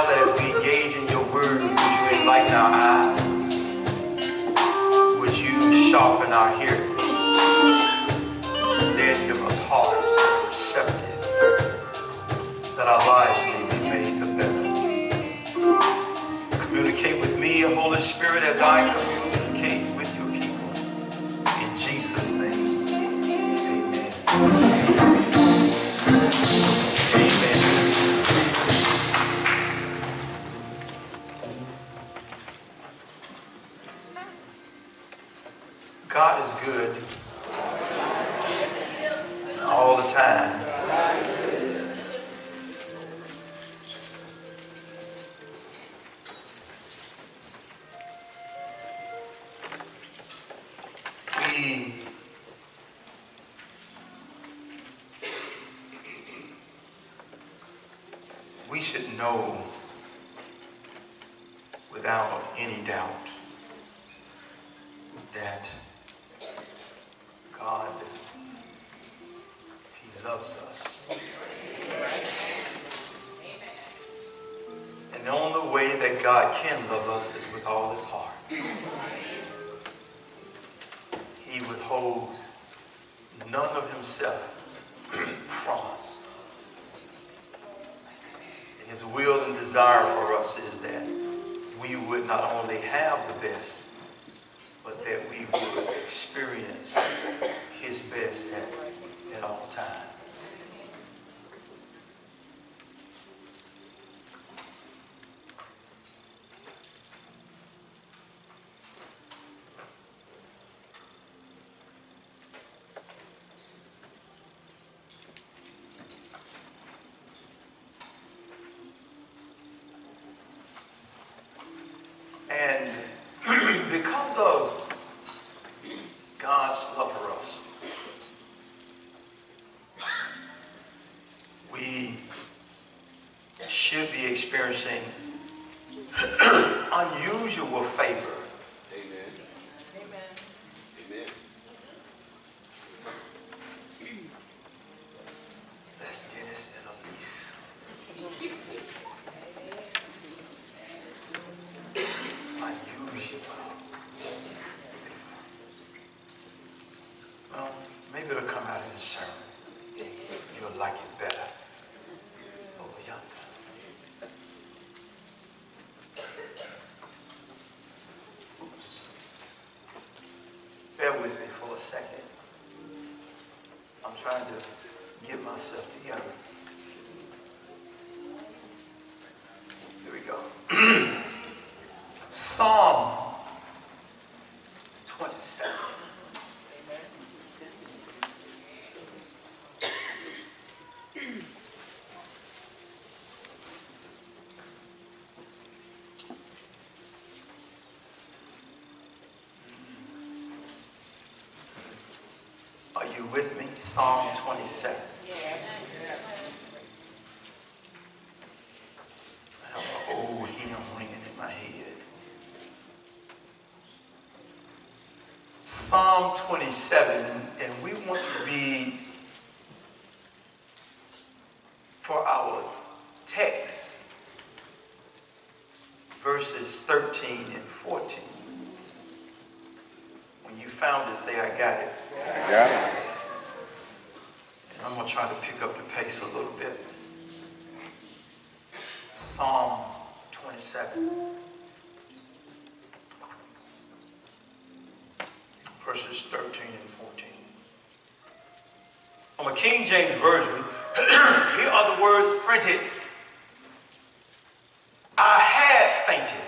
now that as we engage in your word, would you enlighten our eyes? Would you sharpen our hearing? Then give us hearts that are receptive, that our lives may be made the better. Communicate with me, Holy Spirit, as I communicate with your people. In Jesus' name, amen. Amen. God is good all the time. We should know without any doubt that God, He loves us. And the only way that God can love us is with all his heart. He withholds none of himself from us. And his will and desire for us is that we would not only have the best, but that we would experience his best at all times. And because of God's love for us, we should be experiencing unusual favor. Amen. Amen. Amen. Let's do this in a lease. Unusual. Well, maybe it'll come out in the sermon. You'll like it better. Over yonder. Oops. Bear with me for a second. I'm trying to get myself together. Here we go. Psalm 27. Are you with me? Psalm 27. Yes. I have an old hymn ringing in my head. Psalm 27, and we want to read for our text verses 13 and 14. When you found it, say, I got it. I got it. And I'm going to try to pick up the pace a little bit. Psalm 27. Verses 13 and 14. From a King James Version, here are the words printed. I had fainted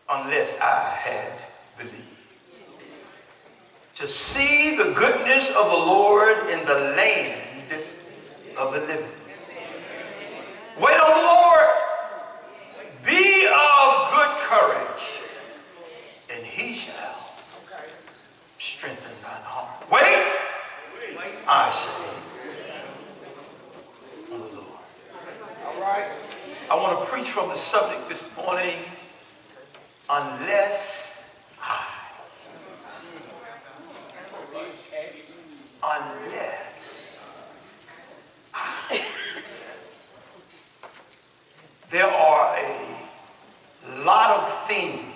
unless I had believed to see the goodness of the Lord in the land of the living. Wait on the Lord. Be of good courage, and he shall strengthen thine heart. Wait, I say, on the Lord. All right. I want to preach from the subject this morning, unless I. Unless I. there are a lot of things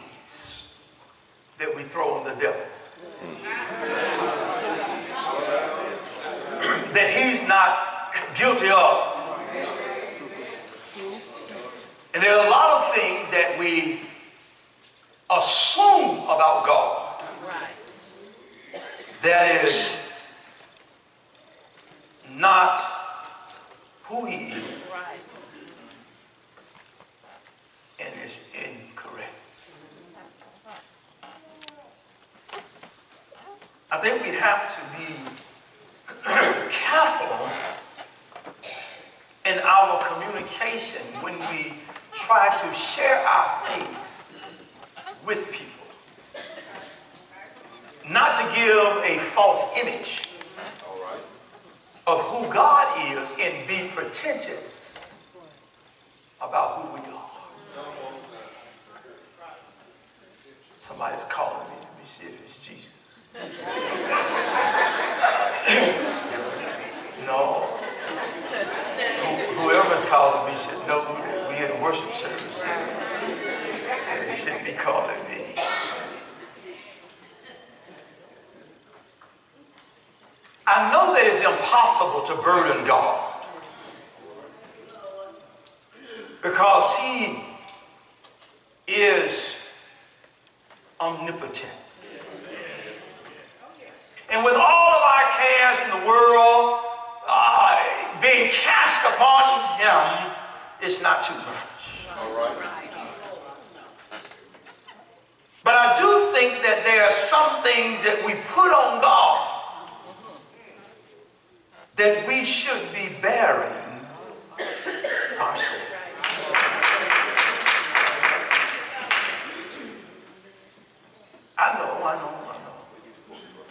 that we throw on the devil that he's not guilty of. And there are a lot of things that we assume about God that is not who he is. And it's incorrect. I think we have to be careful in our communication when we try to share our faith with people. Not to give a false image of who God is and be pretentious about who we are. Somebody's calling me to be serious. Jesus. No. Whoever's calling me should know that we in worship service. And they shouldn't be calling me. I know that it's impossible to burden God because he is omnipotent. And with all of our cares in the world being cast upon him, it's not too much. All right. But I do think that there are some things that we put on God that we should be bearing ourselves. I know.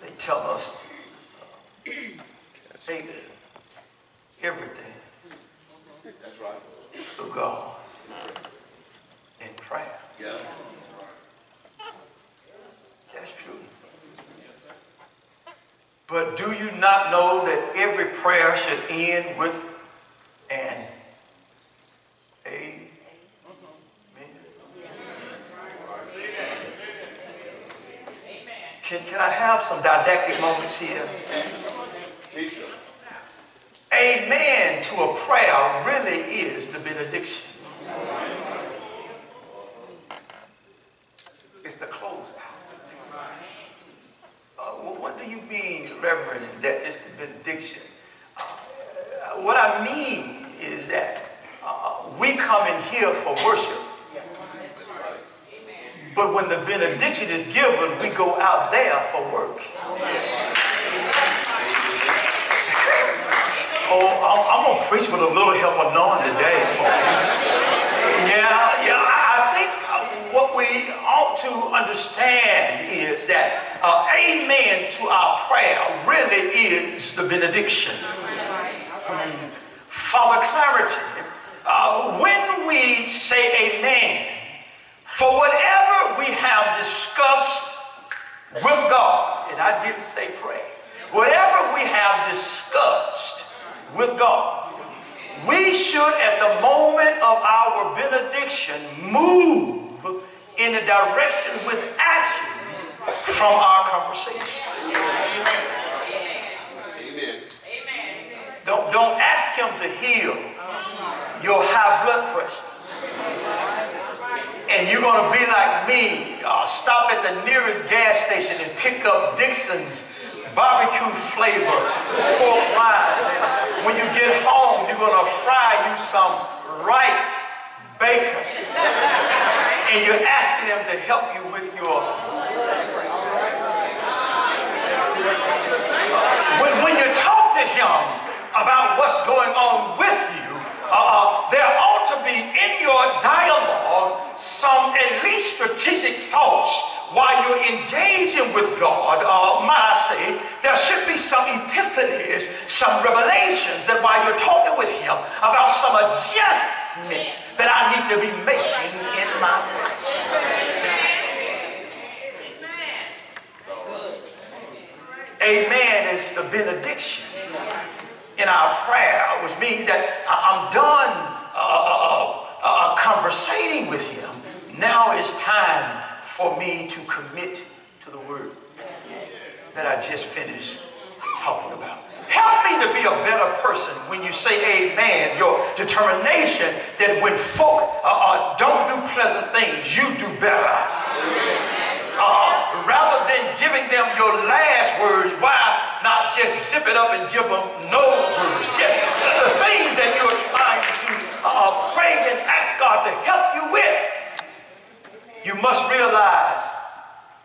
They tell us say everything. That's right. To God in prayer. Yeah. That's true. But do you not know that every prayer should end with an amen? Can I have some didactic moments here? Amen to a prayer really is the benediction. It's the closeout. What do you mean, Reverend, that it's the benediction? What I mean is that we come in here for worship. But when the benediction is given, we go out there for work. Oh, I'm going to preach with a little help of knowing today. Yeah, I think what we ought to understand is that amen to our prayer really is the benediction. For the clarity, when we say amen, for whatever we have discussed with God, and I didn't say pray, whatever we have discussed with God, we should at the moment of our benediction move in the direction with action from our conversation. Amen. Don't ask him to heal your high blood pressure. And you're going to be like me, stop at the nearest gas station and pick up Dixon's barbecue flavor pork rinds. And when you get home, you're going to fry you some right bacon. And you're asking them to help you with your... When you talk to him about what's going on with you, there ought to be in your dialogue some at least strategic thoughts while you're engaging with God. Might I say, there should be some epiphanies, some revelations that while you're talking with him about some adjustments that I need to be making in my life. Amen is the benediction in our prayer, which means that I'm done conversating with him, now it's time for me to commit to the word that I just finished talking about. Help me to be a better person when you say amen, your determination that when folk don't do pleasant things, you do better. Rather than giving them your last words, why not just zip it up and give them no words? Just the things that you're trying to pray and ask God to help you with. You must realize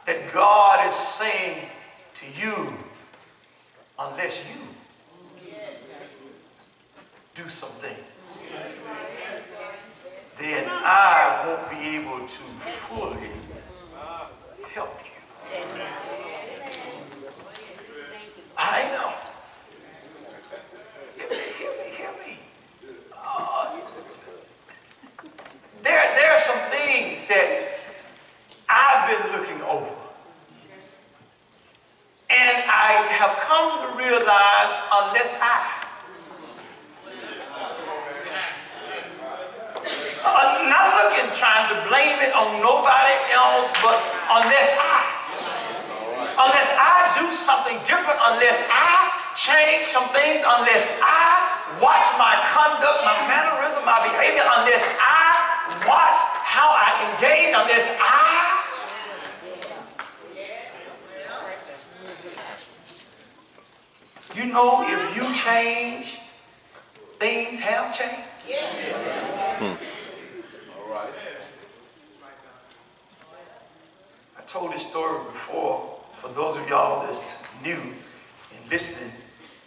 that God is saying to you, unless you do something, then I won't be able to fully help you. I know. Hear me. There are some things that I've been looking over. And I have come to realize unless not looking, trying to blame it on nobody else, but unless I do something different, unless I change some things, unless I watch my conduct, my mannerism, my behavior, unless I watch how I engage, unless you know, if you change, things have changed. All right. I told this story before. For those of y'all that's new and listening,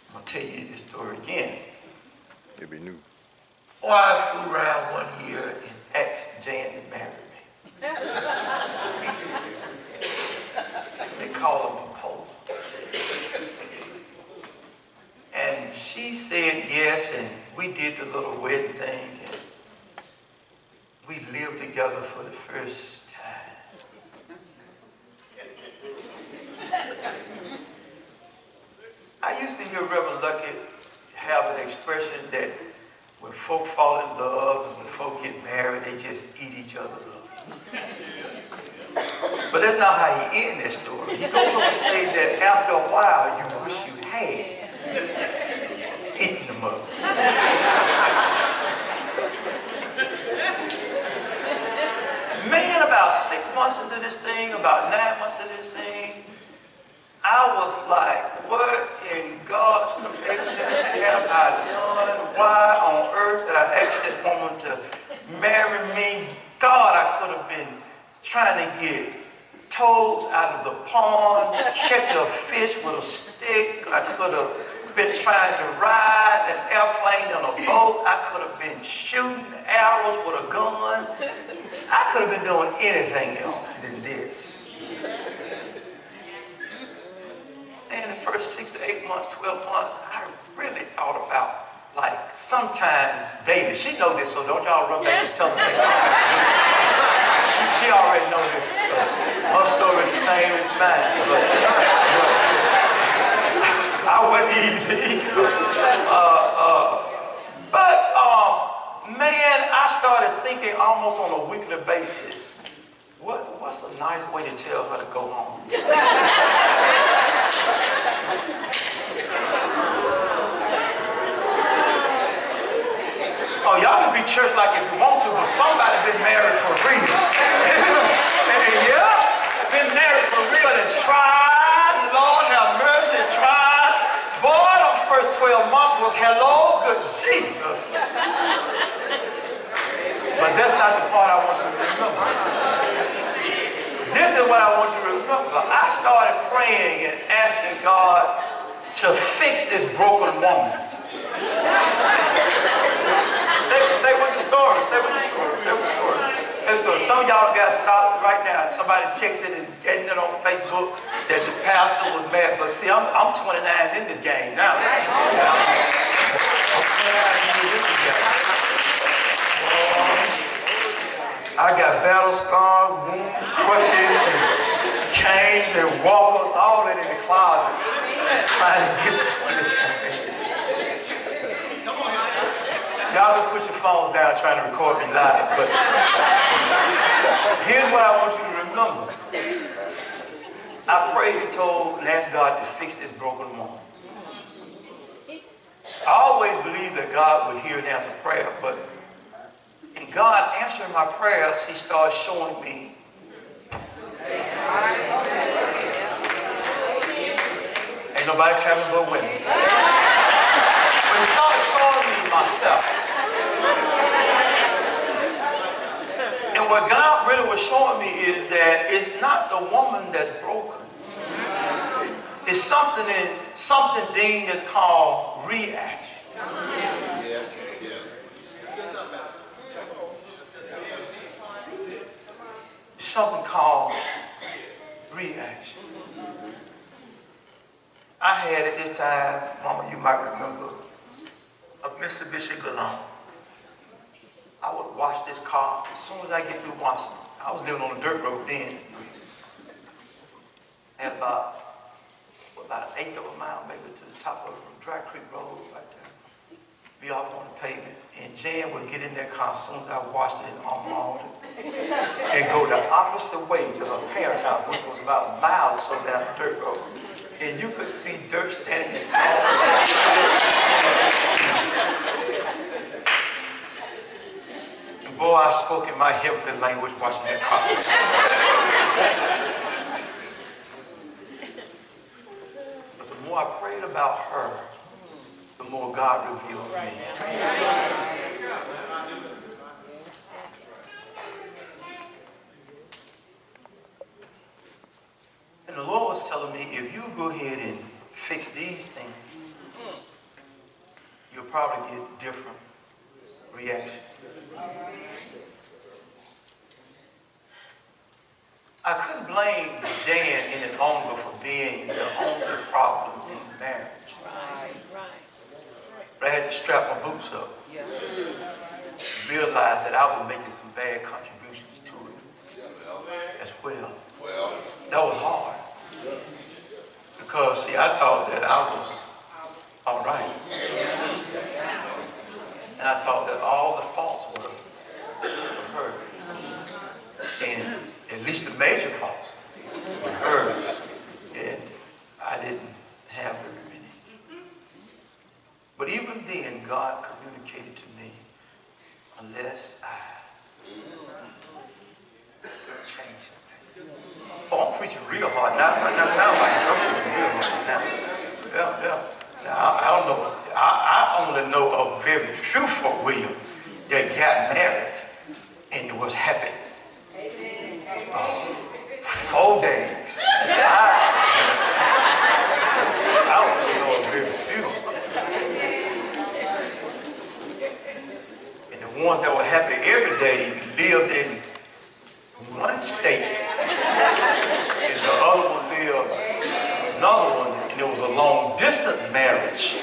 I'm going to tell you this story again. It'll be new. Well, I flew around one year and asked Jan to marry me. They call him a Pope. And she said yes, and we did the little wedding thing, and we lived together for the first time. I used to hear Reverend Luckett have an expression that when folk fall in love and when folk get married, they just eat each other up. But that's not how he ends that story. He goes on to say that after a while, you wish you had eaten them up. Man, about 6 months into this thing, about 9 months into this thing, I was like, what in God's creation have I done? Why on earth did I ask this woman to marry me? God, I could have been trying to get toads out of the pond, catch a fish with a stick. I could have been trying to ride an airplane on a boat. I could have been shooting arrows with a gun. I could have been doing anything else than this. And the first 6 to 8 months, 12 months, I really thought about, like, sometimes dating. She know this, so don't y'all run back and tell me. She already know this. Her story is the same as mine. But I wasn't easy. Man, I started thinking almost on a weekly basis, what's a nice way to tell her to go home? Oh, y'all can be church like if you want to, but somebody been married for real. And yeah, been married for real and tried, Lord have mercy, tried. Boy, them first 12 months was hello, good Jesus. But that's not the part I want you to remember. This is what I want you to remember. I started praying and asking God to fix this broken woman. Stay with the story. Stay with the story. Some of y'all got stopped right now. Somebody texted and getting it on Facebook that the pastor was mad. But see, I'm 29 in this game now. I got battle scars, wounds, crutches, and canes, and walkers, all that in the closet, trying to get to 20. Y'all can put your phone songs down trying to record me live, but here's what I want you to remember. I prayed and told and asked God to fix this broken woman. I always believed that God would hear and answer prayer, but in God answering my prayers, he started showing me ain't nobody clapping but women. When he started showing me myself, and what God really was showing me is that it's not the woman that's broken. It's something Dean is called reaction. Something called reaction. I had at this time, Mama, you might remember, a Mitsubishi Galant. I would wash this car as soon as I get through washing. I was living on a dirt road then. Had about an eighth of a mile maybe to the top of Dry Creek Road right there. Be off on the pavement. And Jan would get in that car as soon as I washed it and unmalled it. And go the opposite way to her parents' house, which was about a mile or so down the dirt road. And you could see dirt standing in tall. And boy, I spoke in my heavenly language watching that car. But the more I prayed about her, the more God revealed me. And the Lord was telling me, if you go ahead and fix these things, you'll probably get different reactions. I couldn't blame Jan any longer for being the only problem in the marriage. But I had to strap my boots up. Realize that I was making some bad contributions to it as well. That was hard. Because, see, I thought that I was all right. And I thought that all the faults were hers. And at least the major faults were hers. And I didn't have very many. But even then, God communicated to me, unless I change something. Oh, I'm preaching real hard now. That sounds like I'm preaching real hard now. Yeah. Now, I don't know. I only know a very truthful William that got married and was happy. 4 days. I only know a very few. And the ones that were happy every day lived in one state. And the other one lived another one, and it was a long distance marriage.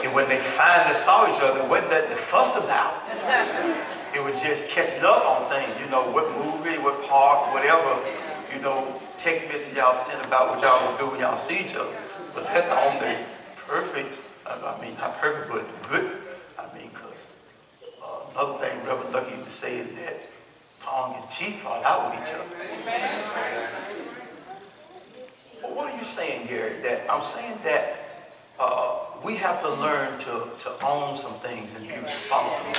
And when they finally saw each other, it wasn't nothing to fuss about. It was just catching up on things, you know, what movie, what park, whatever, you know, text message y'all send about what y'all gonna do when y'all see each other. But that's the only perfect, I mean, not perfect, but good. I mean, because another thing Reverend Lucky used to say is that tongue and teeth fall out with each other. Well, what are you saying, Gary? That I'm saying that we have to learn to own some things and be responsible.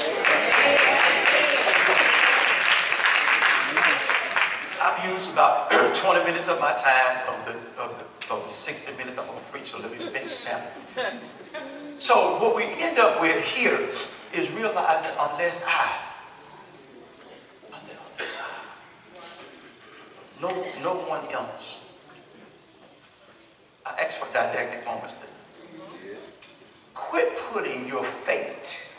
I've used about 20 minutes of my time of the 60 minutes I'm going to preach, so let me finish now. So what we end up with here is realizing unless I, no one else. I ask for didactic moments. Quit putting your fate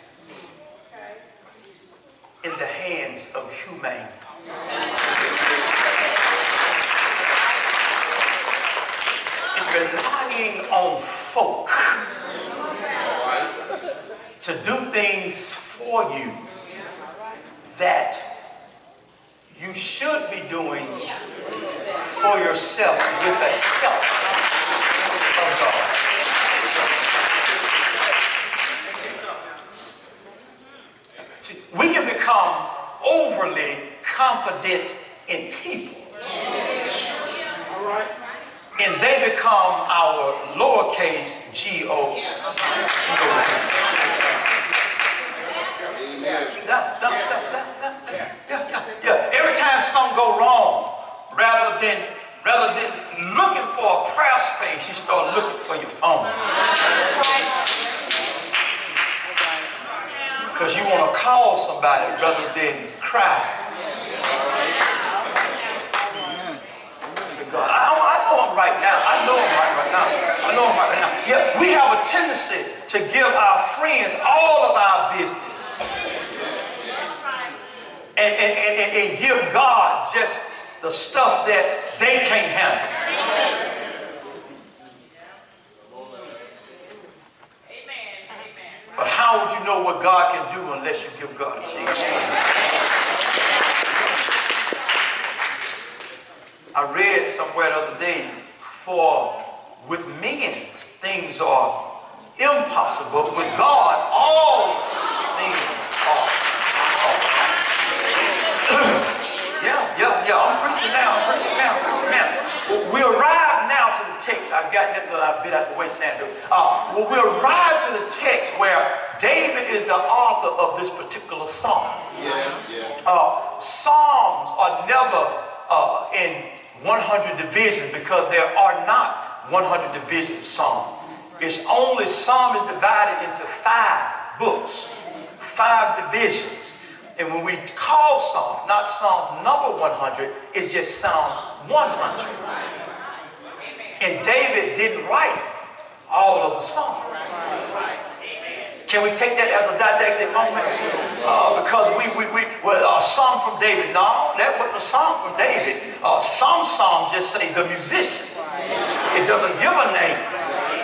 in the hands of humane. And relying on folk to do things for you that you should be doing for yourself with the help of God. See, confident in people. And they become our lowercase G-O. Yeah. Every time something go wrong, rather than looking for a prayer space, you start looking for your phone. Because you want to call somebody rather than cry. I know him right now. I know him right now. Yeah, we have a tendency to give our friends all of our business. And give God just the stuff that they can't handle. But how would you know what God can do unless you give God a chance? I read somewhere the other day, for with men things are impossible, but with God all things are possible. Yeah, I'm preaching now. We arrive now to the text. I've gotten it a little bit out the way, Sandra. We arrive to the text where David is the author of this particular psalm. Psalms are never in 100 divisions because there are not 100 divisions of psalm. It's only psalm is divided into 5 books, 5 divisions. And when we call Psalm, not Psalm number 100, it's just Psalm 100. And David didn't write all of the Psalms. Can we take that as a didactic moment? Because a song from David. No, that wasn't a song from David. Some songs just say the musician. It doesn't give a name.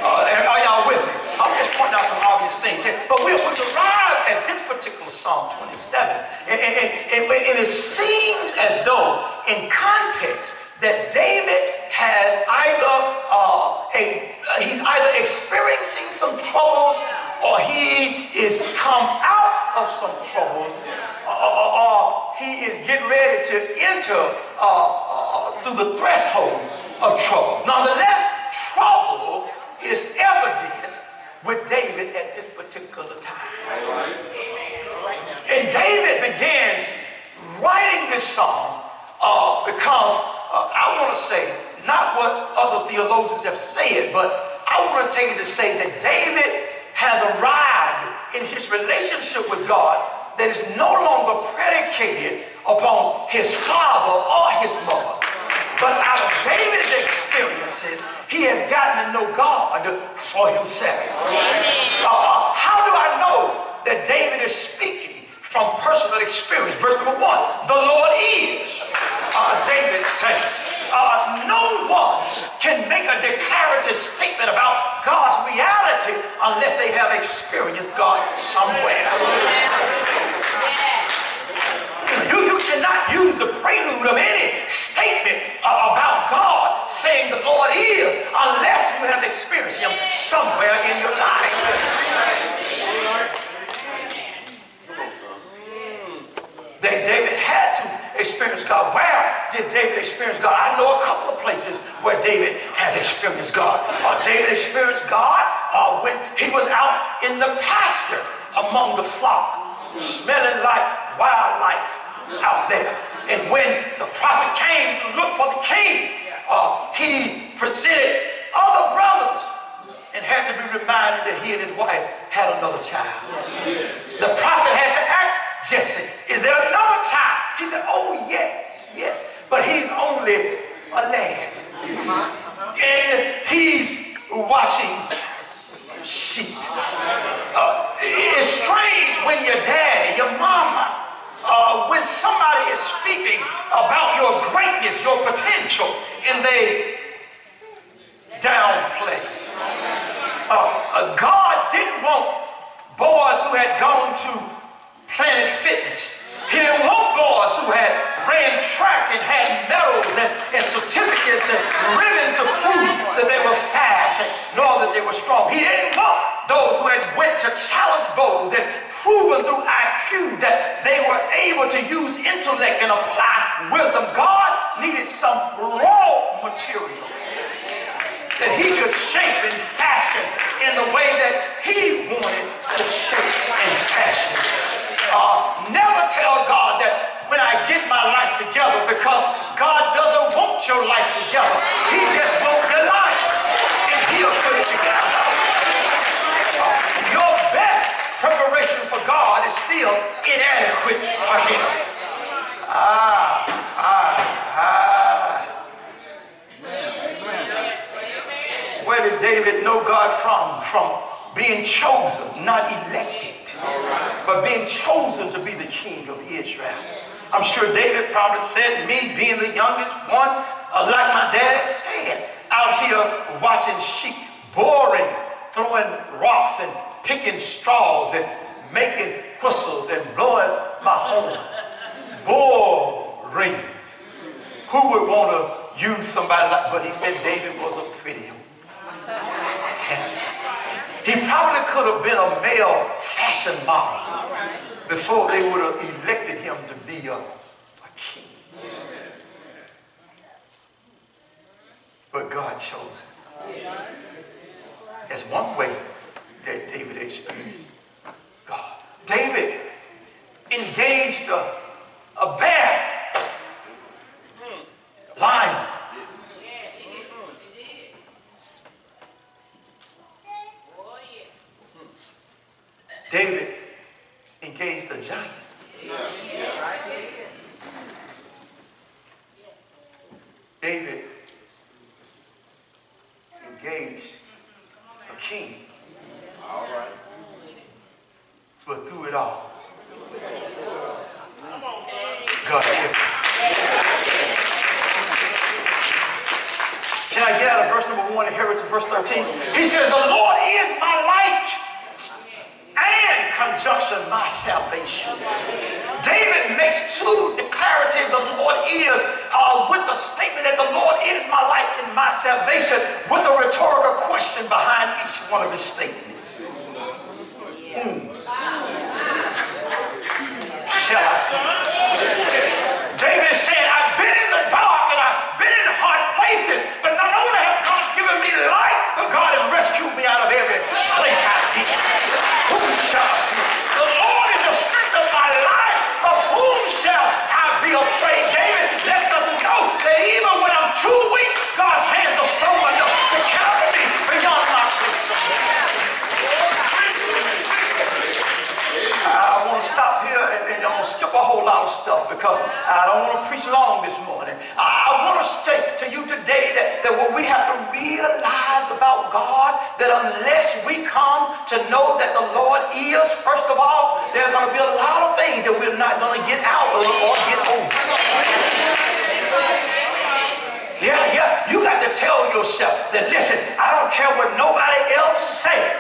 Are y'all with me? I'm just pointing out some obvious things here. But we'll arrive at this particular Psalm 27. And it seems as though, in context, that David has he's either experiencing some troubles, or he is come out of some troubles, or he is getting ready to enter through the threshold of trouble. Nonetheless, trouble is evident with David at this particular time. And David begins writing this psalm because I want to say, not what other theologians have said, but I want to take it to say that David has arrived in his relationship with God that is no longer predicated upon his father or his mother. But out of David's experiences, he has gotten to know God for himself. How do I know that David is speaking from personal experience? Verse number 1, the Lord is, David says. No one can make a declarative statement about God's reality unless they have experienced God somewhere. You cannot use the prelude of any statement about God saying the Lord is unless you have experienced him somewhere in your life. David had to experience God. Where did David experience God? I know a couple of places where David has experienced God. David experienced God when he was out in the pasture among the flock, smelling like wildlife out there. And when the prophet came to look for the king, he presented other brothers and had to be reminded that he and his wife had another child. The prophet had to ask Jesse, is there another child? He said, oh, yes. But he's only a lad. And he's watching sheep. It's strange when your daddy, your mama, when somebody is speaking about your greatness, your potential, and they downplay. God didn't want boys who had gone to Planet Fitness. He didn't want boys who had ran track and had medals and certificates and ribbons to prove that they were fast, nor that they were strong. He didn't want those who had went to to challenge those and proven through IQ that they were able to use intellect and apply wisdom. God needed some raw material that he could shape and fashion in the way that he wanted to shape and fashion. Never tell God that when I get my life together, because God doesn't want your life together. He just wants your life, and he'll put it together. Your best preparation for God is still inadequate for him. Where did David know God from? From being chosen, not elected, but being chosen to be the king of Israel. I'm sure David probably said, me being the youngest one, like my dad said, out here watching sheep, boring, throwing rocks and picking straws and making whistles and blowing my horn. Boring. Who would want to use somebody like, but he said David was a pretty one. He probably could have been a male fashion model before they would have elected him to be a king. But God chose him. That's one way that David experienced God. David engaged a bear, lion. David engaged a giant. David engaged a king. All right. But through it all, God helped him. Can I get out of verse number 1 and here to verse 13? He says, the Lord is my light and conjunction my salvation. David makes two declaratives the Lord is with the statement that the Lord is my light and my salvation, with a rhetorical question behind each one of his statements. Shall I? David said, I've been in the dark and I've been in hard places, but not only have God given me light, but God has rescued me out of every place I've been. Who shall I fear? The Lord is the strength of my life. Of whom shall I be afraid? David lets us know that even when I'm too weak, God's hands are strong enough to carry me beyond my fears. I want to stop here and I'm going to skip a whole lot of stuff because I don't want to preach long this morning. I want to say to you today that what we have to realize about God, that unless we come to know that the Lord is, first of all, there are going to be a lot of things that we're not going to get out of or get over. Yeah, you got to tell yourself that, listen, I don't care what nobody else say.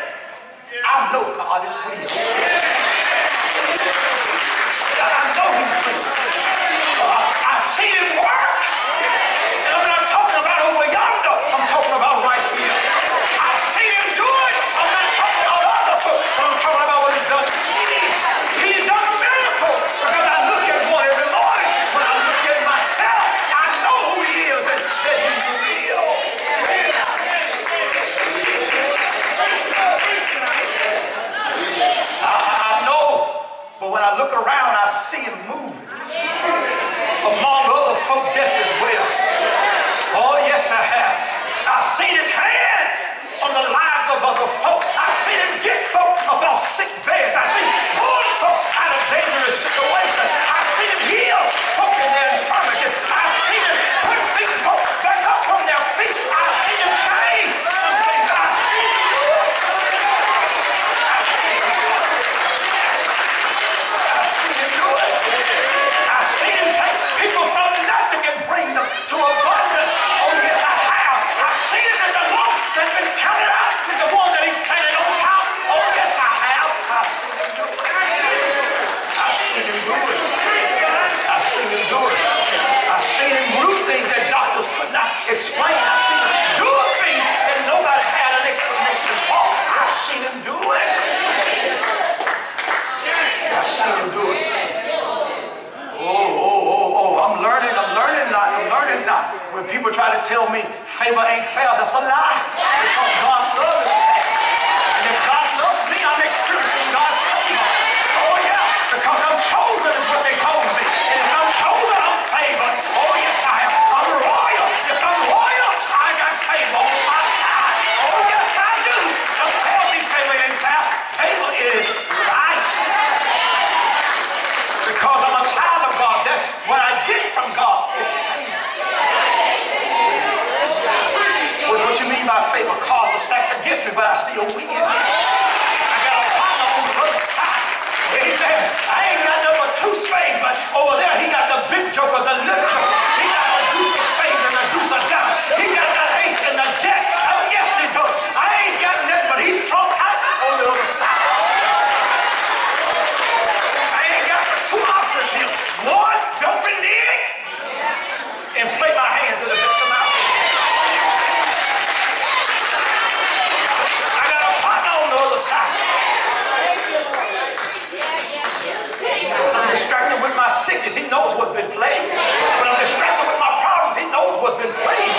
I know God is real. I know he's real. I've seen him work. And I'm not talking about over yonder. I'm talking about right here. I've seen him do it. I'm not talking about other folks. I'm talking about what he's done. He's done a miracle. Because I look at one every morning. When I look at myself, I know who he is and that he's real. I know, but when I look around, I see him moving among other folk just as well. Oh, yes, I have. I've seen his hands on the lives of other folk. I've seen him get folk about sick beds. I've seen him pull folk out of dangerous situations. I've seen him heal folk in their infirmities. I've seen him put big folk back up from their feet. I've seen him change some things. I've seen him do it. I've seen him take people from nothing and bring them to abundance. Oh, yes, I have. I've seen it in the lost that's been counted out is the one that he's planted on top. Oh, yes, I have. favor ain't fair. That's a lie. Because God's love is fair. And if God loves me, I'm experiencing God's favor. Oh yeah, because I'm chosen is what they told me. And if I'm chosen, I'm favored. Oh yes, I am. I'm royal. If I'm royal, I got favor on my side. Oh yes, I do. Don't tell me favor ain't fair. Favor is right. Because I'm a child of God. That's what I get from God. What you mean by favor? Cards are stacked against me, but I still win. I got a partner on the other side. Amen. I ain't got number 2 spades, but over there he got the big joker, the little joker. He got the deuce of spades and the deuce of diamonds. He got the ace and the jack. Oh yes, he does. I ain't got nothing, but he's strong tight on the other side. I ain't got the 2 options here. One, don't renege and play my hands to the best of my ability. I'm distracted with my sickness. He knows what's been played. When I'm distracted with my problems, he knows what's been played.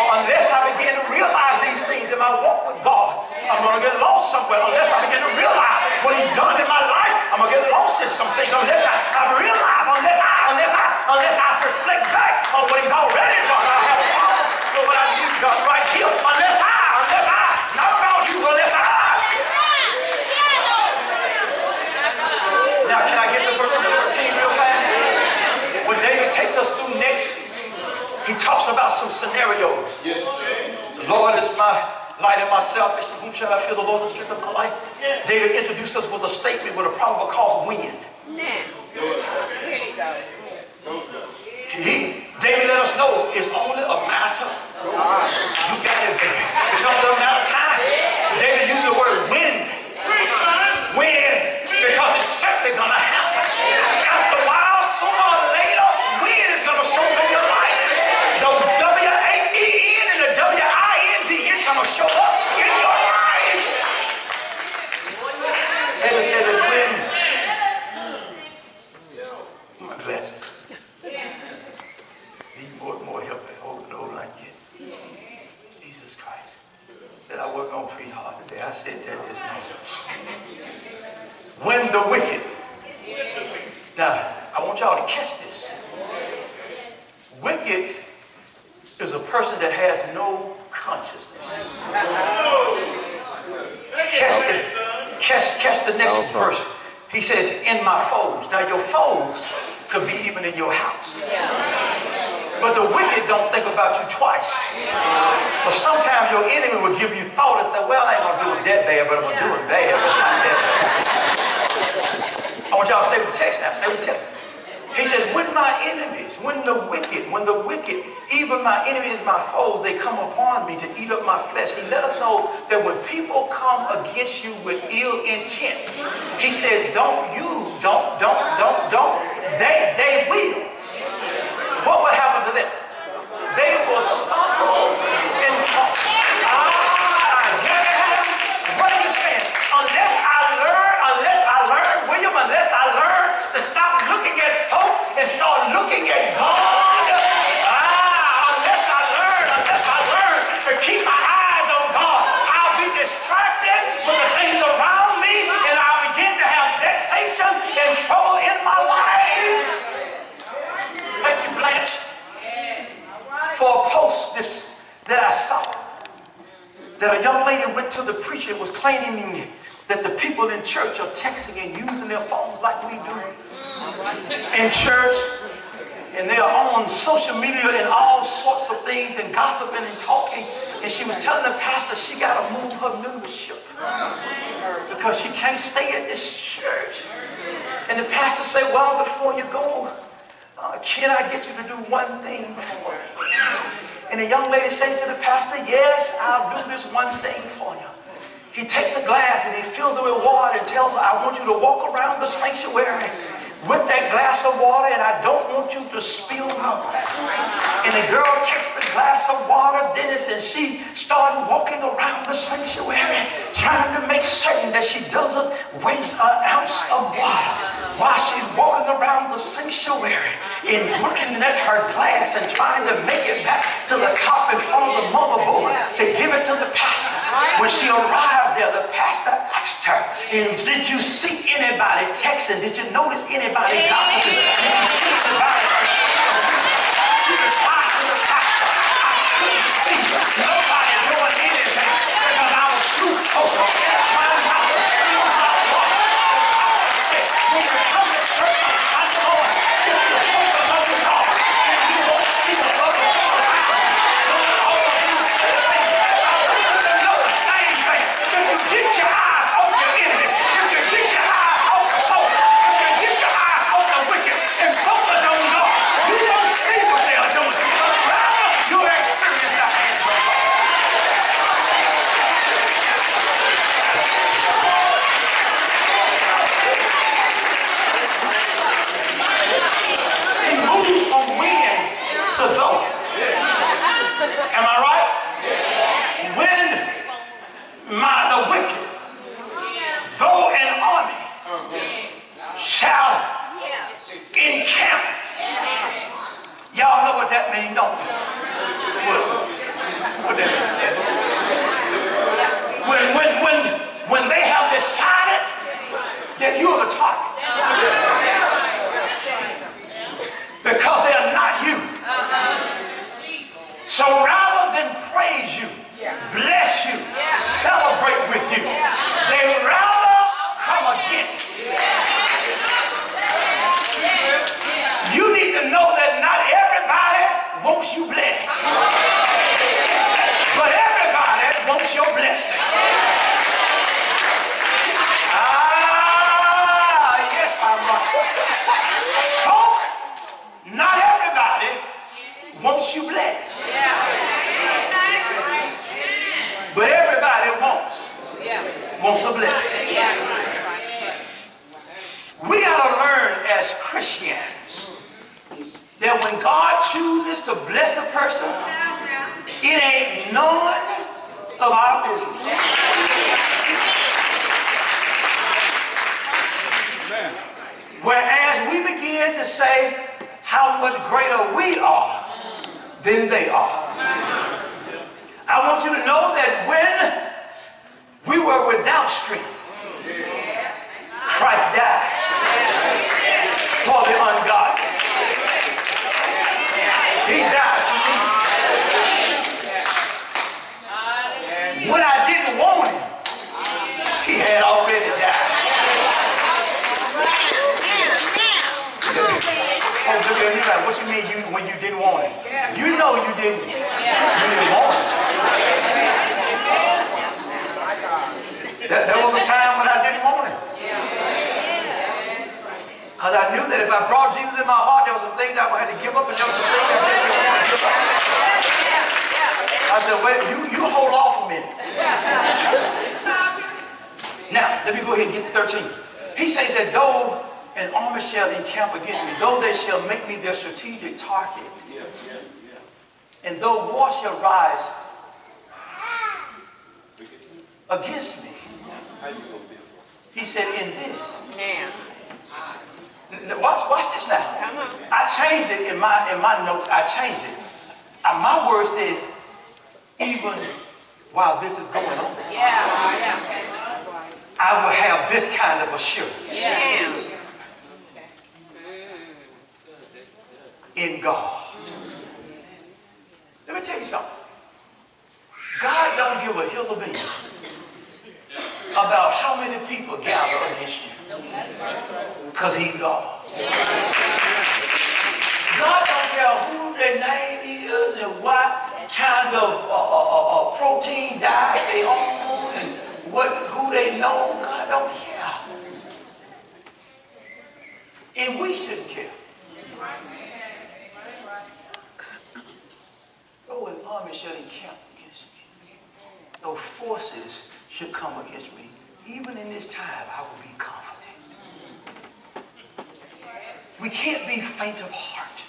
Unless I begin to realize these things in my walk with God, I'm going to get lost somewhere. Unless I begin to realize what he's done in my life, I'm going to get lost in some things. Unless I realize, unless I reflect back on what he's already done, I have a problem with what I need done right here. Unless I, not about you, unless I. Now, can I get to verse 13 real fast? What David takes us through next, he talks about some scenarios. Yes. The Lord is my light and my salvation. Whom shall I fear? The Lord is the strength of my life. David introduced us with a statement with a probable cause wind. David let us know it's only a matter. You got it, baby. It's only a matter of time. David used the word wind. Wind. Because it's certainly going to happen. After a while, sooner or later, wind is going to show up in your life. The W-H-E-N and the W-I-N-D is going to show up in your life. David said that wind. My glasses. More help at holding the old like it. Jesus Christ. Said I work on pretty hard today. I said that this morning. When the wicked. Now, I want y'all to catch this. Wicked is a person that has no consciousness. Catch the next verse. He says, in my foes. Now, your foes could be even in your house. But the wicked don't think about you twice. But sometimes your enemy will give you thought and say, well, I ain't going to do it that bad, but I'm going to do it bad. I want y'all to stay with the text now. Stay with the text. He says, when my enemies, when the wicked, even my enemies, my foes, they come upon me to eat up my flesh. He let us know that when people come against you with ill intent, he said, they will. What will happen to them? They will stumble and fall. What are you saying? Unless I learn, William, unless I learn to stop looking at folk and start looking at God. Unless I learn to keep my eyes on God, I'll be distracted with the things around me and I'll begin to have vexation and trouble in my life. Thank you, Blanche, for a post that I saw. That a young lady went to the preacher and was claiming that the people in church are texting and using their phones like we do in church. And they are on social media and all sorts of things and gossiping and talking. And she was telling the pastor she got to move her membership because she can't stay at this church. And the pastor said, well, before you go, can I get you to do one thing for me? And the young lady says to the pastor, yes, I'll do this one thing for you. He takes a glass and he fills it with water and tells her, I want you to walk around the sanctuary with that glass of water and I don't want you to spill out. And the girl takes the glass of water, Dennis, and she started walking around the sanctuary. trying to make certain that she doesn't waste an ounce of water while she's walking around the sanctuary and looking at her glass and trying to make it back to the top in front of the motherboard to give it to the pastor. When she arrived there, the pastor asked her, did you see anybody texting? Did you notice anybody gossiping? Did you see anybody? She replied to the pastor, I couldn't see nobody doing anything because I was too focused trying not to steal my water. When you come to church on Sunday morning, if you focus on the Lord, and you won't see the other people doing all of these things. You know the same thing. If you get your eyes off your enemies, if you get your eyes off the foe, if you get your eyes off the wicked and focus on God, you won't see what they are doing. Rather, you'll experience the hands of God. He moves from when to though. Am I right? When the wicked, though an army, shall encamp. Y'all know what that means, don't you? What that means? When they have decided that you're the target. Because they are not you. So rather than praise you, bless you, celebrate with you, they rather come against you. You need to know that not everybody wants you blessed. But everybody wants your blessing. Yes, I'm right. So, not everybody wants you blessed. But everybody wants a blessing. We got to learn as Christians that when God chooses to bless a person, it ain't none of our business. Whereas we begin to say how much greater we are than they are. I want you to know that when we were without strength, Christ died for the ungodly. He died for me. When I didn't want him, he had already died. Oh, look at me like, what you mean when you didn't want him? You know you didn't want him. There was a time when I didn't want him. Because I knew that if I brought Jesus in my heart, there were some things I would have to give up, and there were some things I didn't want to give up. I said, wait, you hold off a minute. Now, let me go ahead and get to 13. He says that though an army shall encamp against me, though they shall make me their strategic target, and though war shall rise against me, he said, in this. Watch this now. I changed it in my notes. I changed it. My word says, even while this is going on, I will have this kind of assurance in God. Let me tell you something. God don't give a hill of beans about how many people gather against you. Because he's God. God don't care who their name is and what kind of protein diet they own and who they know. God don't care. And we shouldn't care. Though an army shall encamp against me, though forces should come against me, even in this time I will be confident. We can't be faint of heart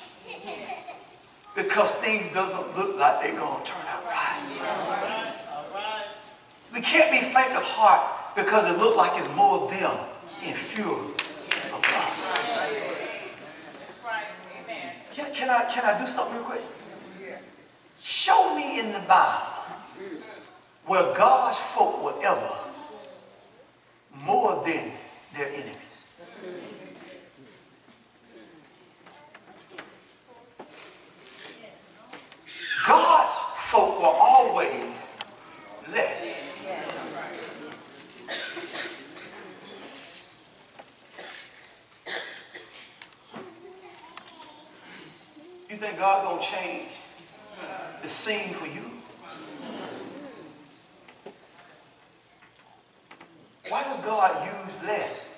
because things doesn't look like they're going to turn out right. We can't be faint of heart because it looks like it's more of them and fewer of us. Can I do something real quick? Show me in the Bible where God's folk were ever more than their enemies. God's folk were always less. You think God gonna change the scene for you? Why does God use less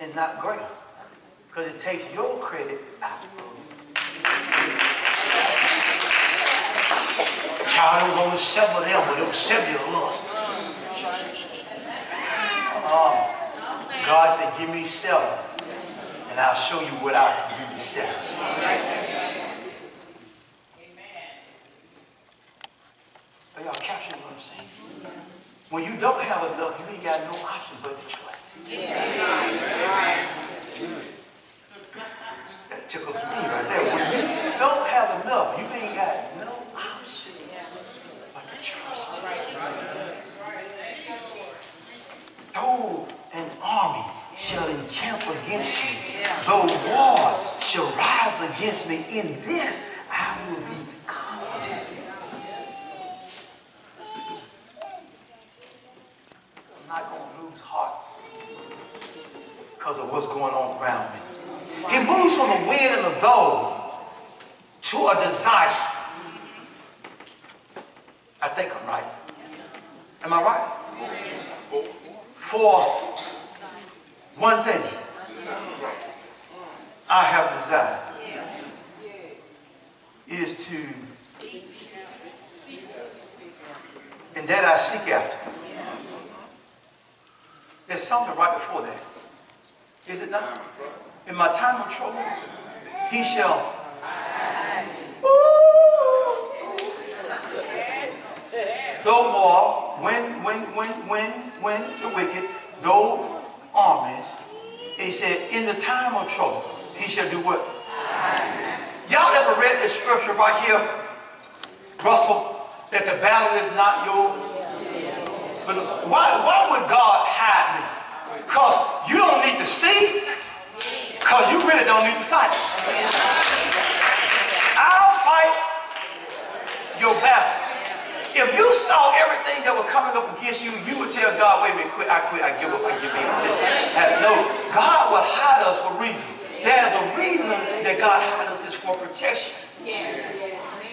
and not greater? Because it takes your credit out of it. Child, there was only 7 of them, but there was 70 of us. God said, give me 7, and I'll show you what I can do with 7. Are y'all capturing what I'm saying? When you don't have enough, you ain't got no option but to trust. That tickles me right there. When you don't have enough, you ain't got no option but to trust. Though an army shall encamp against you, though war shall rise against me, in this I will be confident. I'm not going to lose heart because of what's going on around me. He moves from the wind and the though to a desire. I think I'm right. Am I right? For one thing, I have desire is to, and that I seek after. There's something right before that. Is it not? In my time of trouble, he shall. Though war, when the wicked, though armies, he said, in the time of trouble, he shall do what? Y'all ever read this scripture right here, Russell, that the battle is not yours? But why would God hide me? Because you don't need to see, because you really don't need to fight. I'll fight your battle. If you saw everything that was coming up against you, you would tell God, wait a minute, I quit, I give up, I give in. No, God will hide us for reasons. There's a reason that God hides us is for protection.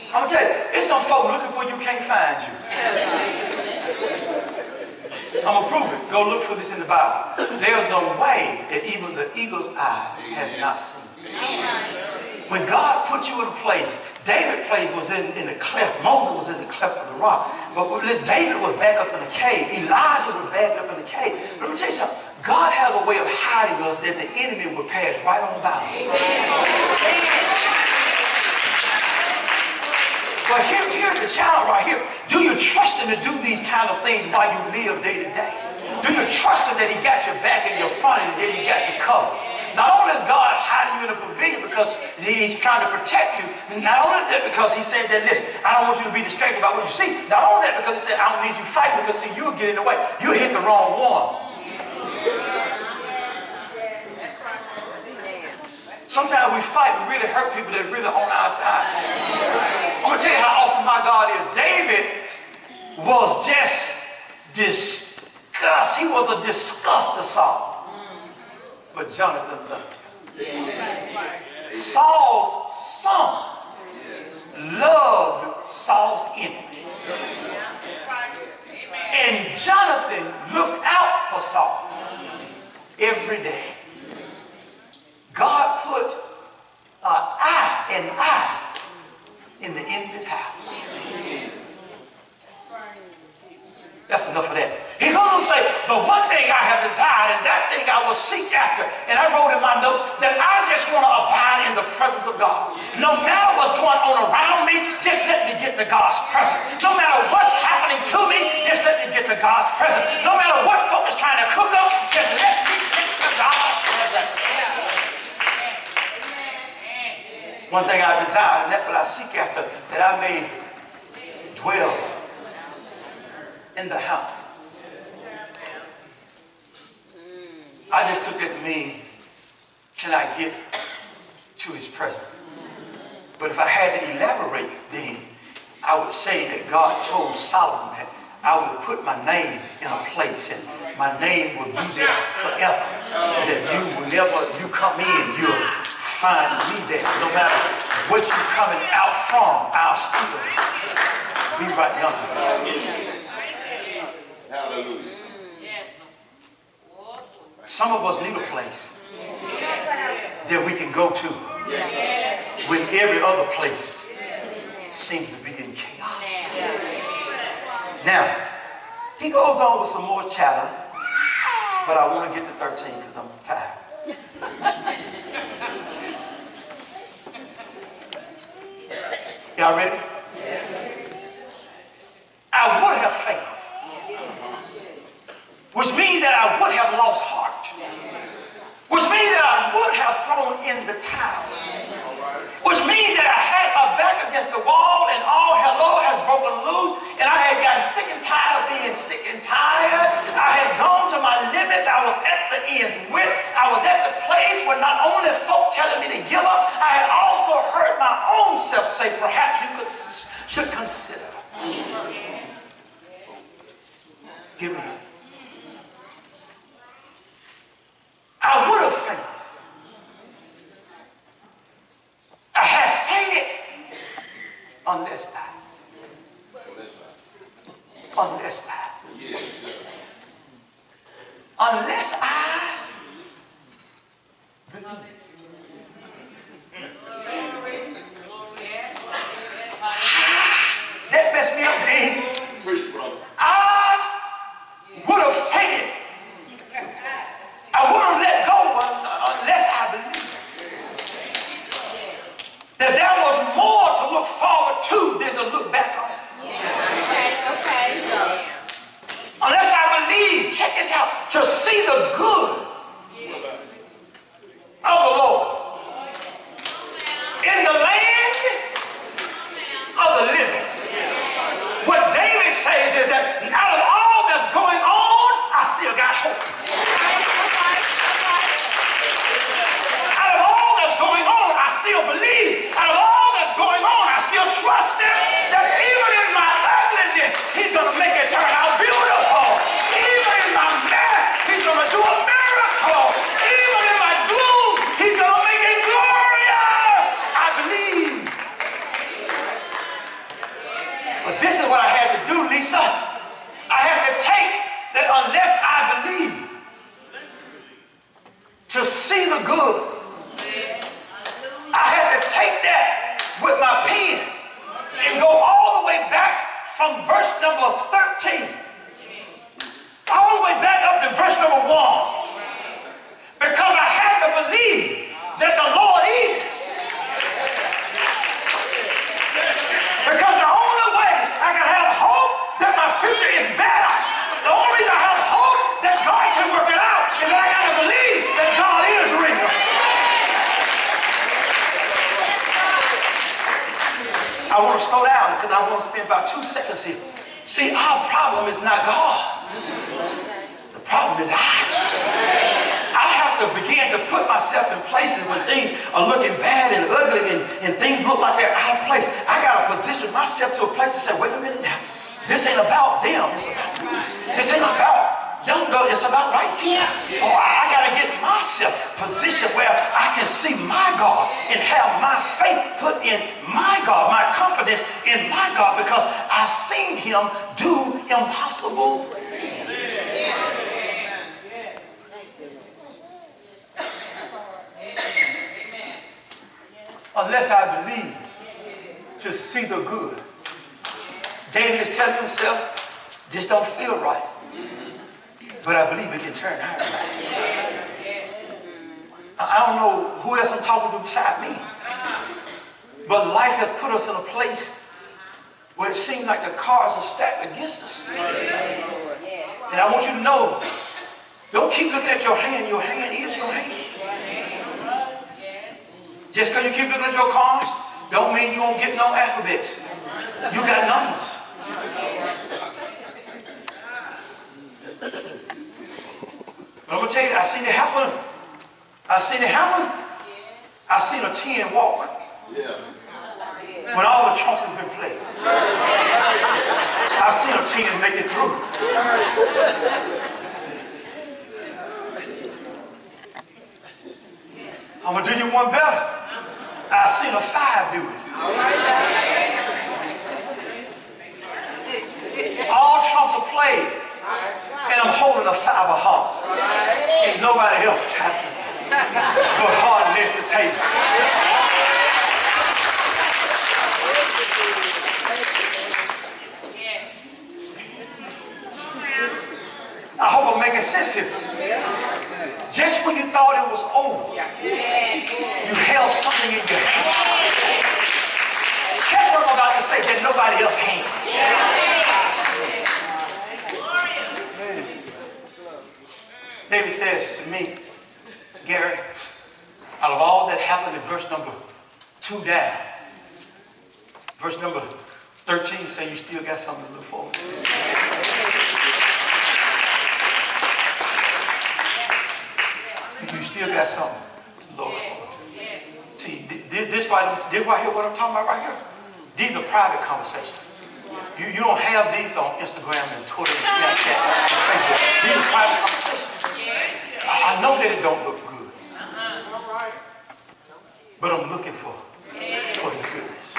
I'm going to tell you, it's some folk looking for you, can't find you. I'm going to prove it. Go look for this in the Bible. There's a way that even the eagle's eye has not seen. When God put you in a place, David was in the cleft. Moses was in the cleft of the rock. But David was back up in the cave. Elijah was back up in the cave. Let me tell you something. God has a way of hiding us that the enemy will pass right on by. But here's the challenge right here. Do you trust him to do these kind of things while you live day to day? Do you trust him that he got your back and your front and that he got you covered? Not only is God hiding you in a pavilion because he's trying to protect you, not only that because he said that, listen, I don't want you to be distracted by what you see. Not only that because he said, I don't need you fighting because see, you'll get in the way. You'll hit the wrong one. Sometimes we fight, we really hurt people that are really on our side. I'm going to tell you how awesome my God is. David was just disgust. He was a disgust to Saul. But Jonathan loved him. Saul's son loved Saul's enemy. And Jonathan looked out for Saul every day. God put an eye in the enemy's house. That's enough of that. He goes on to say, but one thing I have desired, and that thing I will seek after. And I wrote in my notes that I just want to abide in the presence of God. No matter what's going on around me, just let me get to God's presence. No matter what's happening to me, just let me get to God's presence. No matter what folk is trying to cook up, just let me get to God's presence. One thing I desire, and that's what I seek after, that I may dwell in the house. I just took it to mean, can I get to his presence? But if I had to elaborate, then I would say that God told Solomon that I would put my name in a place and my name will be there forever. That whenever you come in, you'll find me there. No matter what you're coming out from, I'll still be right yonder. Hallelujah. Some of us need a place that we can go to when every other place seems to be in chaos. Now, he goes on with some more chatter, but I want to get to 13 because I'm tired. Y'all ready? I would have failed, which means that I would have lost heart, which means that I would have thrown in the towel, which means that I had my back against the wall and all hello has broken loose, and I had gotten sick and tired of being sick and tired. I had gone to my limits. I was at the end's width. I was at the place where not only folk telling me to give up, I had also heard my own self say, perhaps you should consider giving up. I would have fainted. I had fainted unless I that messed me up, man. I would have fainted. I would have let go unless I believed that there was more to look forward to than to look back on. Unless I believe, check this out, to see the good of the Lord in the land of the living. What David says is that out of all that's going on, I still got hope. Out of all that's going on, I still believe. Out of all that's going on, I still trust him that even in my ugliness, he's going to make it turn out beautiful. Even in my mess, he's going to do a miracle. Even in my gloom, he's going to make it glorious. I believe. But this is what I had to do, Lisa. I had to take that unless I believe to see the good. I had to take that with my pen and go all the way back from verse number 13, all the way back up to verse number 1, because I had to believe that the Lord is. Because the only way I can have hope that my future is better, the only reason I have hope that God can work it out is that I got to believe that God is real. I want to slow down because I want to spend about 2 seconds here. See, our problem is not God. The problem is I have to begin to put myself in places when things are looking bad and ugly and things look like they're out of place. I got to position myself to a place to say, wait a minute now. This ain't about them. It's about you. This ain't about young girl. It's about right here. Oh, I got to get myself positioned where I can see my God and have my faith put in my God, my confidence in my God, because I've seen him do impossible things. Unless I believe to see the good. David is telling himself, this don't feel right, but I believe it can turn out right. I don't know who else I'm talking to beside me, but life has put us in a place where it seems like the cards are stacked against us. And I want you to know, don't keep looking at your hand. Your hand is your hand. Just because you keep looking at your cards, don't mean you won't get no alphabets. You got numbers. But I'm going to tell you, I seen it happen. I seen it happen. I seen a 10 walk. Yeah. When all the trumps have been played. I seen a 10 make it through. I'm going to do you one better. I seen a 5 do it. All trumps are played. And I'm holding a 5 of hearts. And nobody else got it. But hard left the table. I hope I'm making sense here. Just when you thought it was over, you held something in your hand. That's what I'm about to say that nobody else can. David says to me, Gary, out of all that happened in verse number 2 down, verse number 13 say you still got something to look forward to. You still got something to look forward to. See, this right here, what I'm talking about right here, these are private conversations. You don't have these on Instagram and Twitter and Snapchat and Facebook. These are private conversations. I know that it don't look good. But I'm looking for His goodness.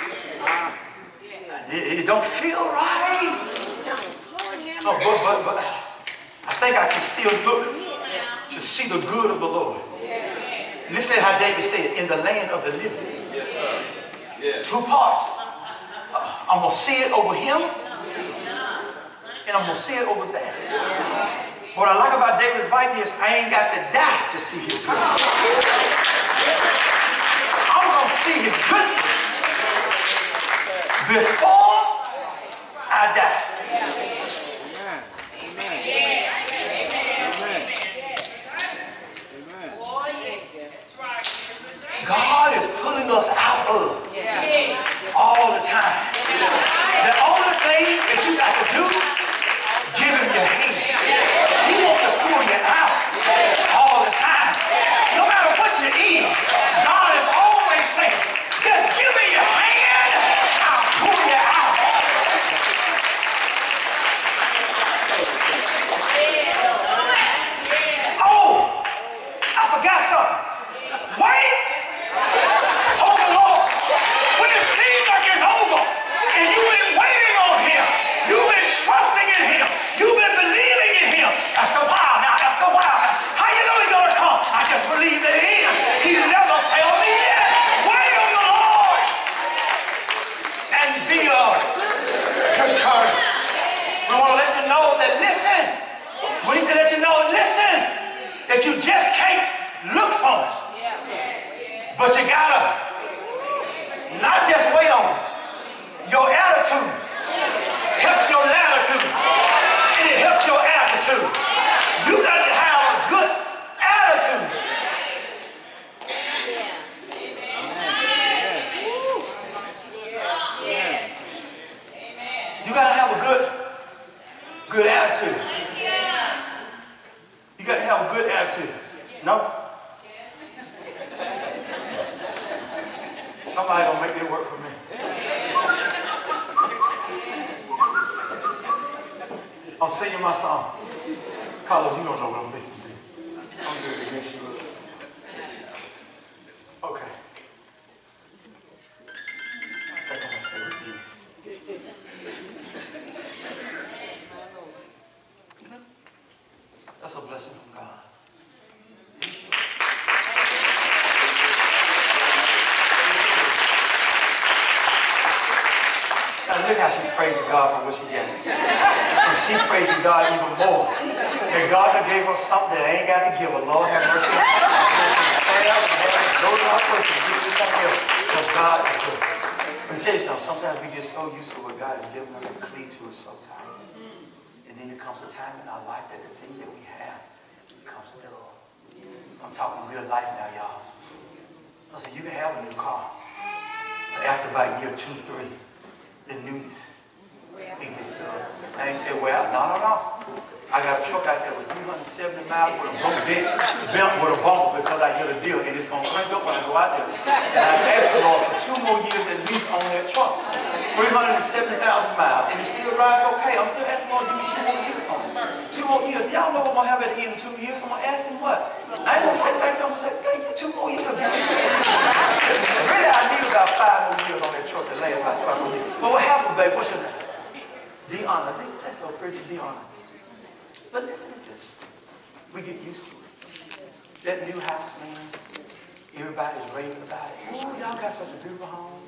It don't feel right. No, but I think I can still look to see the good of the Lord. Listen to how David said, in the land of the living. Yes, sir. Yes. 2 parts. I'm going to see it over him, and I'm going to see it over there. What I like about David's writing is, I ain't got to die to see his goodness. I'm going to see his goodness before I die. God is pulling us out of all the time. The only thing that you got to do, give him your hand. He wants to pull you out all the time. No matter what you eat, God is always saying, just give me your hand, I'll pull you out. Oh, I forgot something. Wait on the Lord. When it seems like it's over, and you've been waiting on him, you've been trusting in him, you've been believing in him. After a while now, how you know he's going to come? I just believe that he is. He's never failed me yet. Wait on the Lord and be of good courage. We want to let you know that, listen, we need to let you know, listen, that you just can't look for us. But you gotta not just wait on it. Your attitude helps your latitude. And it helps your attitude. You got to have a good attitude. You got to have a good attitude. You got to have a good attitude. No? Somebody gonna make it work for me. I'm singing my song. Carlos, you don't know what I'm listening to. I'm doing it against you. Okay. I think I'm gonna stay with you. That's a blessing from God. Now look how she praising God for what she gets. And she praising God even more. And God that gave us something that ain't got to give her. Lord have mercy. Go to our place and give us something else. Because God is good. Let me tell you something. Sometimes we get so used to what God has given us and cleave to it so tight. And then it comes comes a time in our life that the thing that we have becomes dull. I'm talking real life now, y'all. I said, you can have a new car. But after about year 2, 3, the newness, it gets dull. And they say, well, no. I got a truck out there with 370 miles with a bump with a bumper because I hit a deal and it's going to crank up when I go out there. And I asked the Lord for 2 more years at least on that truck. 370,000 miles. And it still rides okay. I'm still asking the Lord to give me 2 more years on it. 2 more years. Y'all know what I'm going to have at the end of 2 years. I'm going to ask him what? I ain't going to say back there. I'm going to say, thank you, 2 more years. Really, I need about 5 more years on that truck to last about 12 more years. But what happened, babe? What's your name? Deanna. That's so pretty, Deanna. But listen to this. We get used to it. That new house, man, everybody's raving about it. Ooh, y'all got such a beautiful home.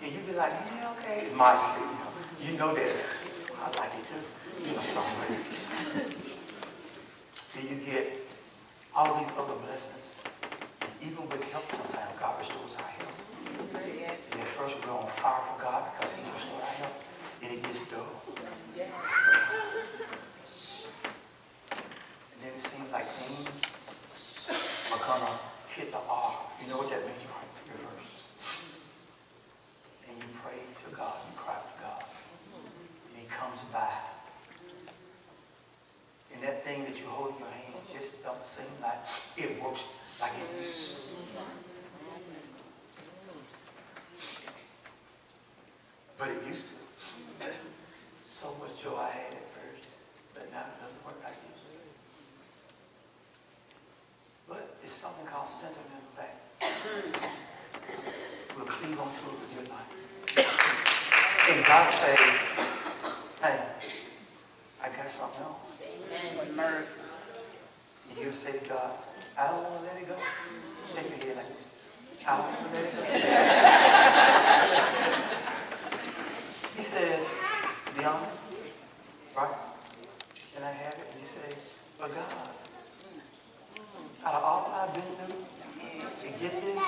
And you be like, yeah, okay. It's modesty, you know that. I like it too. You know something. Then you get all these other blessings. Even with health sometimes, God restores our health. And at first we're on fire for God because He restores our health. Then it gets dull. Then it seems like things are going to hit the R. You know what that means, right? Reverse. And you pray to God, you cry to God. And He comes by. And that thing that you hold in your hand just don't seem like it works like it used to. But it used to. So much joy I had at first, but now it doesn't work like it used to. But it's something called sentimental fact. We'll cleave onto it with your life. And God says, hey, I got something else. With mercy. And you'll say to God, I don't want to let it go. Shake your head like this. I don't want to let it go. He says, Deanna, right? Can I have it? And he says, but God, out of all I've been through to get this,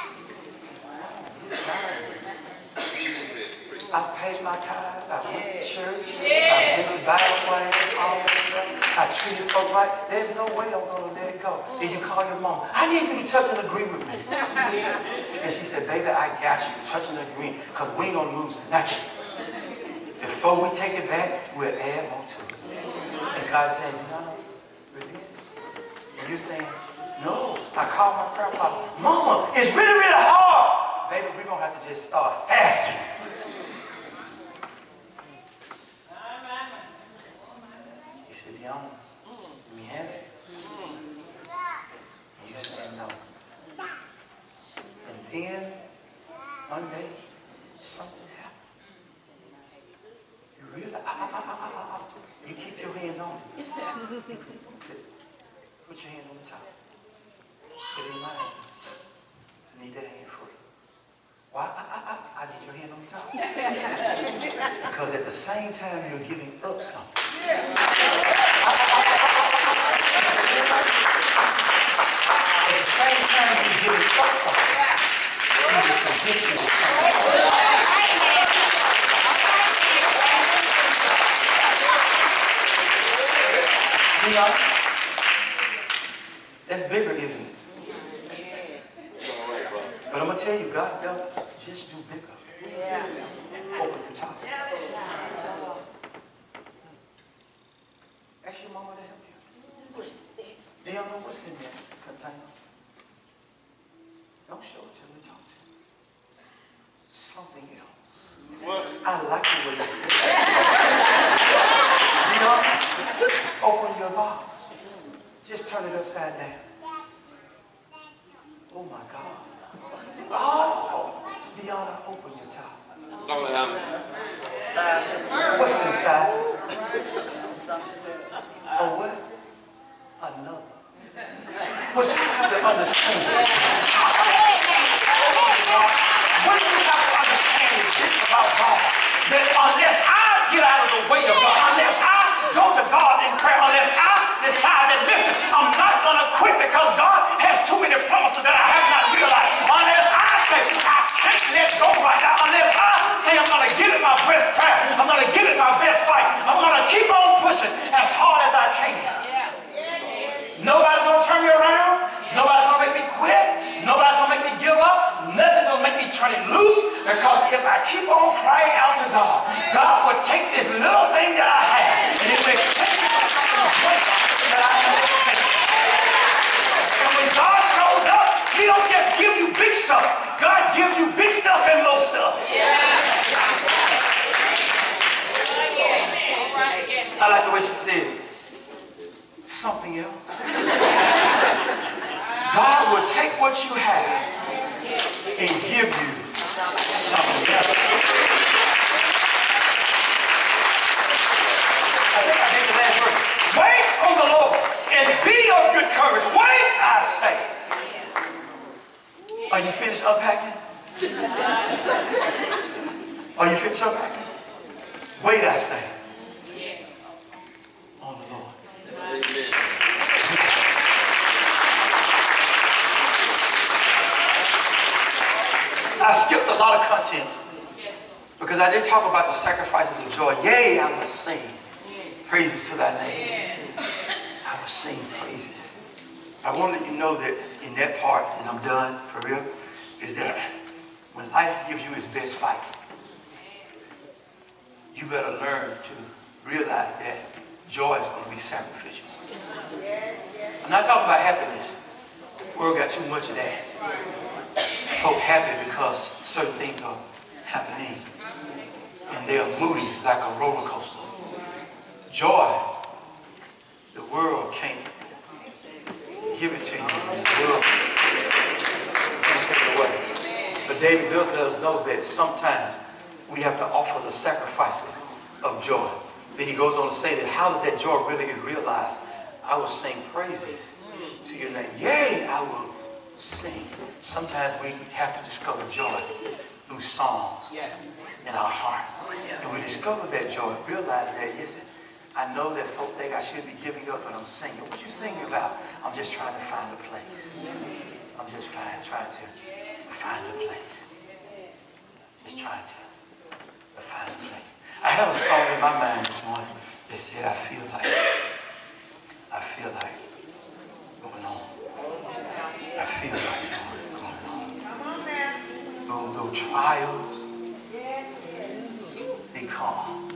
it's mine. I paid my tithes, I went to church, I went to Bible class, all that stuff. I treated folks right. There's no way I'm going to let it go. Then you call your mom. I need you to touch and agree with me. And she said, baby, I got you. Touch and agree, because we ain't going to lose nothing. Before we take it back, we'll add more to it. And God said, no, release it. And you're saying, no, I called my prayer partner. Mama, it's really, really hard. Baby, we're going to have to just start fasting. He said, Deanna, let me have it. And you said, no. And then, one day, something happened. You really, you keep your hand on it. Put your hand on the top. Put it in my hand. I need that hand free. Why? I need your hand on the top. Because at the same time you're giving up something. At the same time you're giving up something. You're positioning something. You know? That's bigger, isn't it? But I'm going to tell you, God don't just do bigger. Open the top. Ask your mama to help you. They don't know what's in that container. Don't show it till we talk to you. Something else. I like the way you say it. You know? Open your box. Just turn it upside down. Oh my God. Oh, Deanna, open your top. What's inside? Oh, what? Another. What you have to understand. What you have to understand is this about God. That unless I get out of the way of God, unless I go to God in prayer, unless I decide that, listen, I'm not going to quit because God has too many promises that I have not realized. Unless I say, I can't let go right now. Unless I say, I'm going to give it my best prayer. I'm going to give it my best fight. I'm going to keep on pushing as hard as I something else. God will take what you have and give you something else. I think I did the last verse. Wait on the Lord and be of good courage. Wait, I say. Are you finished unpacking? Are you finished unpacking? Wait, I say. On the Lord. Amen. I skipped a lot of content because I didn't talk about the sacrifices of joy. Yea, I will sing praises to thy name. I will sing praises. I want to let you know that in that part, and I'm done for real, is that when life gives you its best fight, you better learn to realize that joy is going to be sacrificial. I'm not talking about happiness. The world got too much of that. Folk happy because certain things are happening and they are moving like a roller coaster. Joy, the world can't give it to you. The world can't take it away. But David does let us know that sometimes we have to offer the sacrifices of joy. Then he goes on to say that how does that joy really get realized? I will sing praises to your name. Yea, I will sing. Sometimes we have to discover joy through songs in our heart. And we discover that joy, realize that, listen, I know that folk think I should be giving up, but I'm singing. What you singing about? I'm just trying to find a place. I'm just trying to find a place. Just trying to find a place. I have a song in my mind this morning that said, I feel like going on. I feel like going on. Though trials, they come.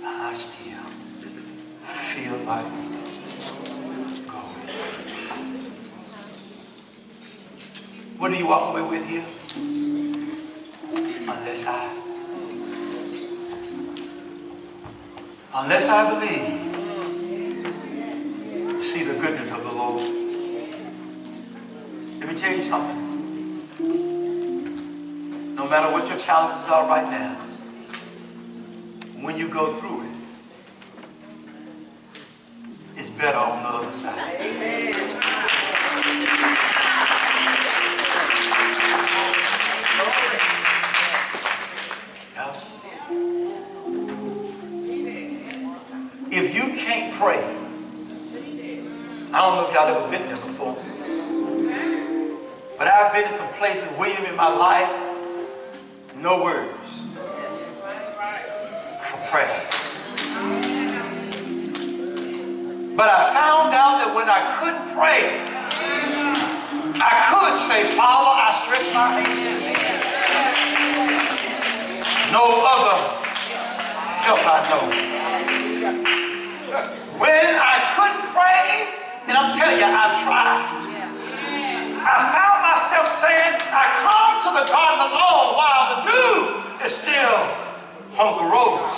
I still feel like going. What do you walk away with here? Unless I believe, see the goodness of the Lord. Let me tell you something. No matter what your challenges are right now, when you go through it, it's better on the other side. Amen. If you can't pray, I don't know if y'all ever been there before, but I've been in some places, William, in my life, no words for prayer. But I found out that when I couldn't pray, I could say, Father, I stretch my hands. No other help I know. When I couldn't pray, and I'm telling you, I've tried. I found myself saying, I come to the garden alone while the dew is still on the rose.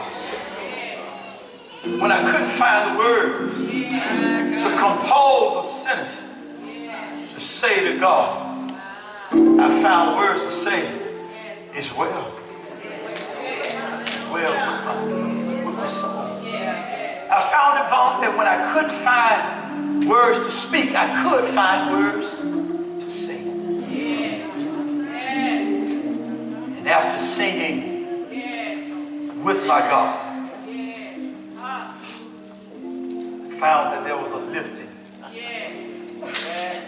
When I couldn't find the words to compose a sentence to say to God, I found words to say, it's well. It's well with my soul. I found it, Vaughn, that when I couldn't find words to speak, I could find words to sing. And after singing with my God, I found that there was a lifting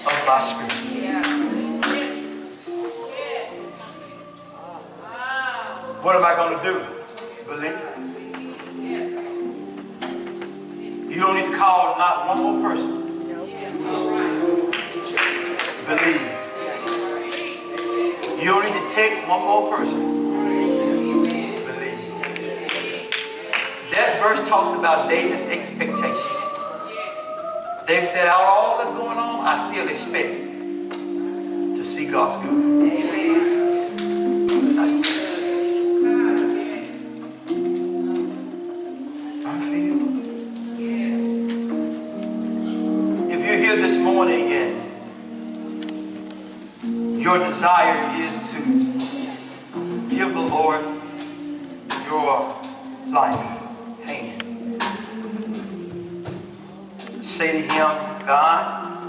of my spirit. What am I going to do? Believe? You don't need to call not one more person. Believe. You don't need to take one more person. Believe. That verse talks about David's expectation. David said, out of all that's going on, I still expect to see God's good. I feel born again, your desire is to give the Lord your life. Hand. Say to him, God,